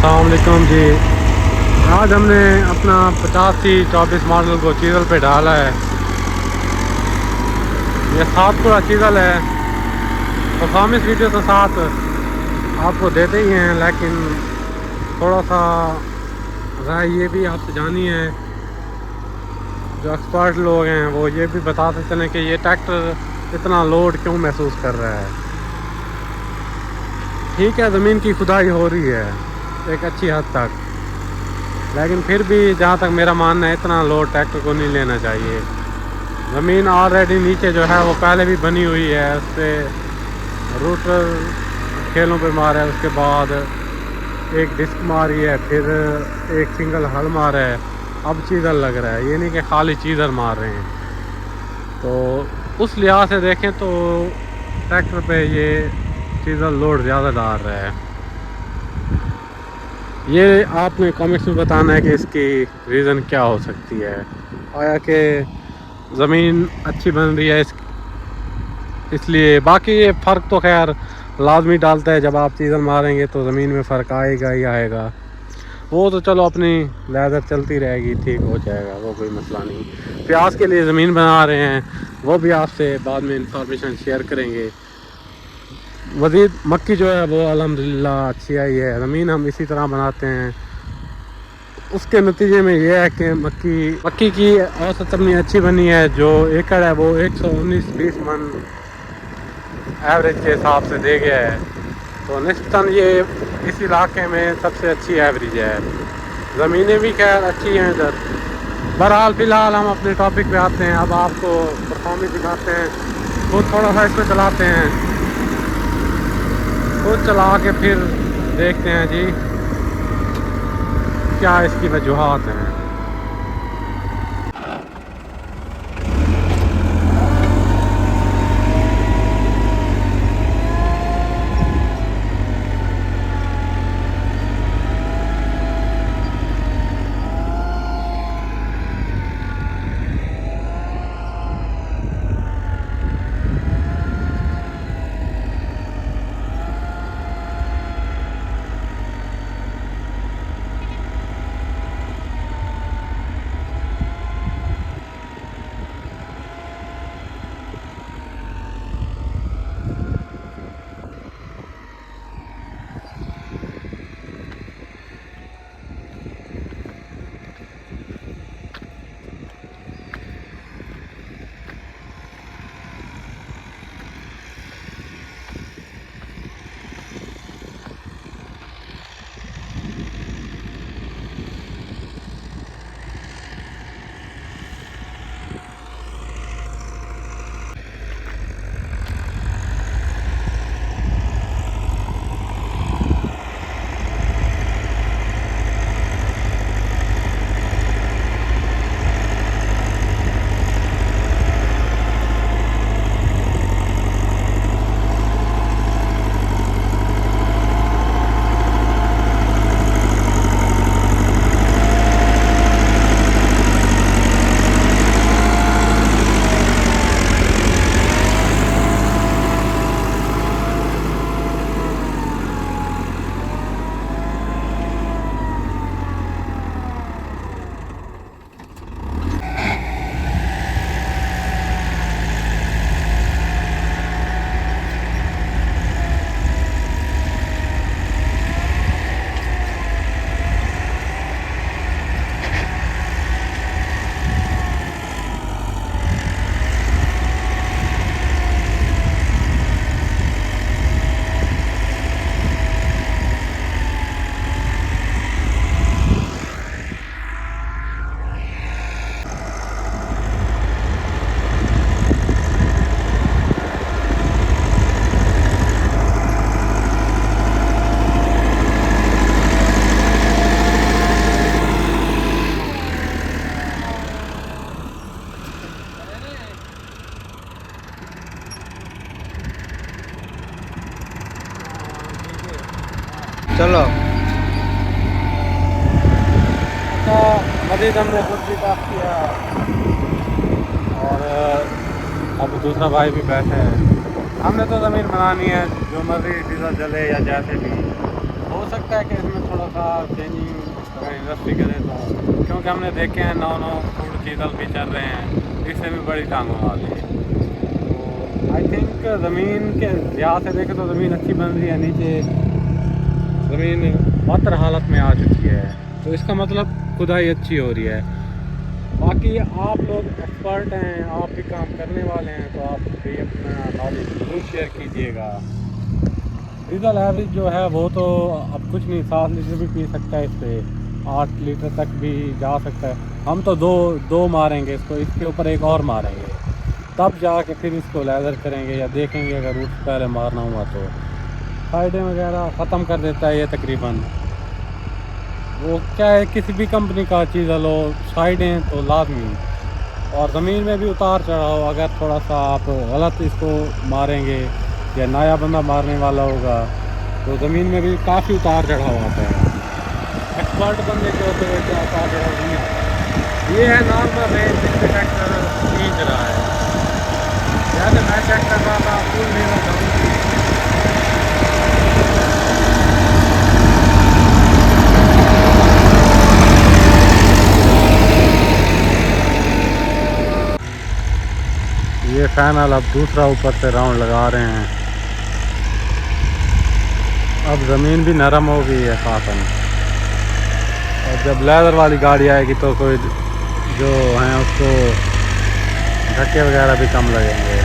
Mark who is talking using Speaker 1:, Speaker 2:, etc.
Speaker 1: अस्सलाम वालेकुम जी। आज हमने अपना 85-24 मॉडल को चीज़ल पे डाला है। ये 7 चीज़ल है। परफॉर्मेंस वीडियो तो साथ आपको देते ही हैं, लेकिन थोड़ा सा राय ये भी आपसे जानी है, जो एक्सपर्ट लोग हैं वो ये भी बताते चलें कि ये ट्रैक्टर इतना लोड क्यों महसूस कर रहा है। ठीक है, ज़मीन की खुदाई हो रही है एक अच्छी हद तक, लेकिन फिर भी जहाँ तक मेरा मानना है इतना लोड ट्रैक्टर को नहीं लेना चाहिए। ज़मीन ऑलरेडी नीचे जो है वो पहले भी बनी हुई है, उस पर रूटर खेलों पे मारा है, उसके बाद एक डिस्क मारी है, फिर एक सिंगल हल मारा है, अब चीज़र लग रहा है। ये नहीं कि खाली चीज़र मार रहे हैं। तो उस लिहाज से देखें तो ट्रैक्टर पे ये चीज़र लोड ज़्यादा डाल रहा है। ये आपने कमेंट्स में बताना है कि इसकी रीज़न क्या हो सकती है। आया कि ज़मीन अच्छी बन रही है इसलिए। बाकी ये फ़र्क तो खैर लाजमी डालता है, जब आप चीज़ल मारेंगे तो ज़मीन में फ़र्क आएगा ही आएगा। वो तो चलो अपनी लहज़त चलती रहेगी, ठीक हो जाएगा, वो कोई मसला नहीं। प्याज के लिए ज़मीन बना रहे हैं, वो भी आपसे बाद में इंफॉर्मेशन शेयर करेंगे। मज़ीद मक्की जो है वो अल्हम्दुलिल्लाह अच्छी आई है। ज़मीन हम इसी तरह बनाते हैं, उसके नतीजे में ये है कि मक्की की औसत अपनी अच्छी बनी है। जो एकड़ है वो 119-20 मन एवरेज के हिसाब से दे गया है, तो निस्बतन ये इस इलाके में सबसे अच्छी एवरेज है। ज़मीनें भी खैर अच्छी हैं इधर। बहरहाल फ़िलहाल हम अपने टॉपिक पे आते हैं। अब आपको परफॉर्मेंस दिखाते हैं, खुद थोड़ा सा इसमें चलाते हैं, खुद चला के फिर देखते हैं जी क्या इसकी वजूहात हैं।
Speaker 2: चलो।
Speaker 1: तो मज़ीद हमने खुद भी काफ़ किया, और अब दूसरा भाई भी बैठे हैं। हमने तो ज़मीन बनानी है, जो मर्ज़ी डीजल जले या जैसे भी हो सकता सकता है कि इसमें थोड़ा सा चेंजिंग अगर इंडस्ट्री करे तो, क्योंकि हमने देखे हैं 9 फुट डीजल भी चल रहे हैं, इससे भी बड़ी टांगों वाली है। तो आई थिंक ज़मीन के लिहाज से देखें तो ज़मीन अच्छी बन रही है, नीचे ज़मीन बदतर हालत में आ चुकी है, तो इसका मतलब खुदाई अच्छी हो रही है। बाकी आप लोग एक्सपर्ट हैं, आप भी काम करने वाले हैं, तो आप भी अपना नॉलेज जरूर शेयर कीजिएगा। डीजल एवरेज जो है वो तो अब कुछ नहीं, 7 लीटर भी पी सकता है, इस पर 8 लीटर तक भी जा सकता है। हम तो दो मारेंगे इसको, इसके ऊपर एक और मारेंगे, तब जाके फिर इसको लेज़र करेंगे या देखेंगे अगर रूट पहले मारना हुआ तो। साइडें वगैरह ख़त्म कर देता है ये तकरीबन। वो क्या है, किसी भी कंपनी का चीज़ लो, साइडें तो लाजमी, और ज़मीन में भी उतार चढ़ाव, अगर थोड़ा सा आप गलत इसको मारेंगे या नया बंदा मारने वाला होगा तो ज़मीन में भी काफ़ी उतार चढ़ाव आता है। एक्सपर्ट बंदे के होते हुए क्या उतार चढ़ाव नहीं आता। ये है नॉर्मल रेंज जिससे ट्रैक्टर खींच रहा है। जैसे मैं चेक कर रहा था फुल लेवल डाउन की, ये फाइनल अब दूसरा ऊपर से राउंड लगा रहे हैं। अब ज़मीन भी नरम हो गई है खासन, और जब लेदर वाली गाड़ी आएगी तो कोई जो हैं उसको धक्के वगैरह भी कम लगेंगे।